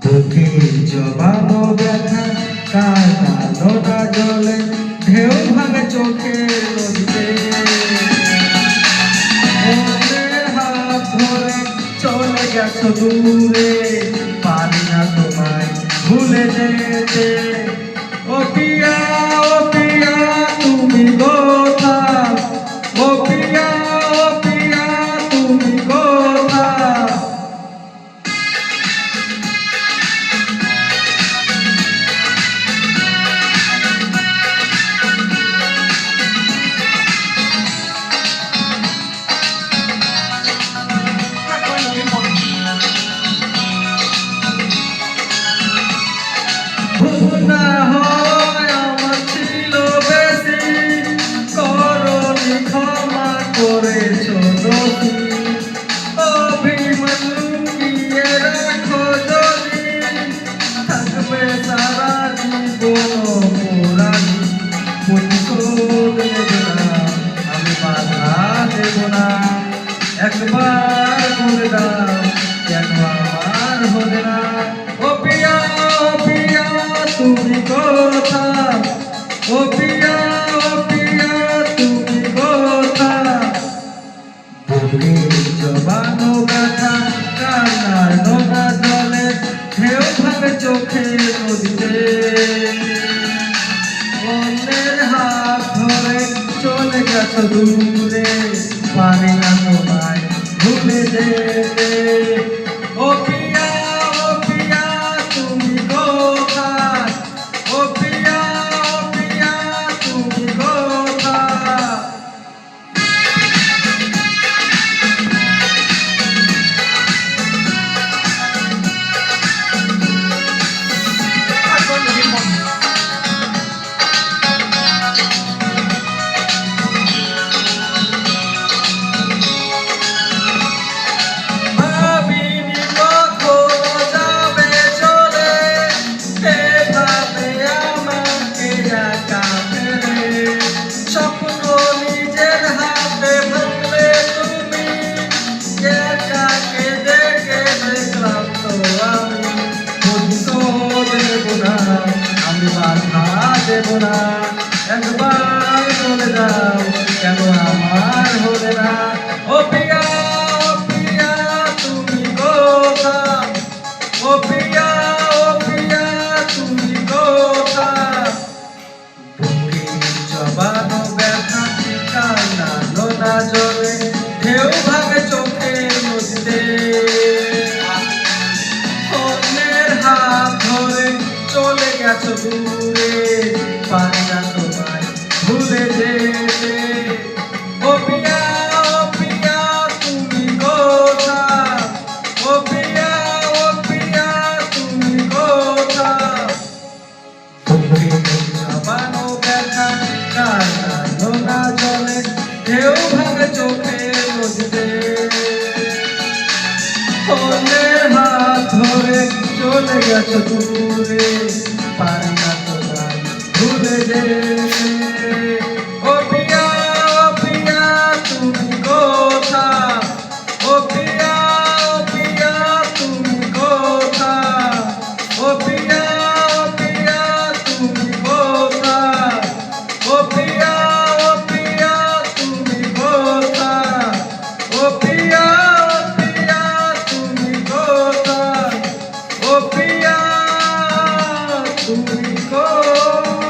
বুকের জবানো ব্যথা কাঁদানো না জলে ঢেউ ভাঙে চোখের নদীতে মনের হাত ধরে চলে গেছো দূরে পারি না তোমায় ভুলে যেতে ও পিয়া তুমি কোথায় ও পিয়া তুমি কোথায় না হয় আমার ছিল বেশি করনি ক্ষমা করেছ নদী অভিমান লুকিয়ে রাখো যদি থাকবে সারা জীবন পুরানি প্রতিশোধ নেব না আমি বাধা দেব না একবার বলে দাও কেন আমার হবে না ও পিয়া তুমি কোথায় ও পিয়া তুমি কোথায় বুকের জবানো ব্যথা কান্নার নোনা জলে ঢেউ ভাঙে চোখের নদীতে অন্যের হাত ধরে চলে গেছো দূরে পারি না তোমায় ভুলে যেতে ও পিয়া তুমি কোথায় ও পিয়া তুমি কোথায় আমি বাধা দেব না একবার বলে দাও কেন আমার হলে না ও পিয়া তুমি কোথায় ও পিয়া তুমি কোথায় বুকের জবানো ব্যথা কান্নানো না জলে ঢেউ ভাঙে চোখের নদীতে অন্যের হাত ধরে চলে গেছো দূরে পারি না তোমায় ভুলে যেতে ও পিয়া তুমি কোথায় ও পিয়া তুমি কোথায় বুকের জবানো ব্যথা কান্নানো না জলে ঢেউ ভাঙে চোখের নদীতে অন্যের হাত ধরে চলে গেছো দূরে পারি না তোমায় ভুলে যেতে ও পিয়া তুমি কোথায় ও পিয়া তুমি কোথায় ও পিয়া তুমি কোথায় ও পিয়া তুমি কোথায় ও পিয়া তুমি কোথায় ও পিয়া তুমি কোথায়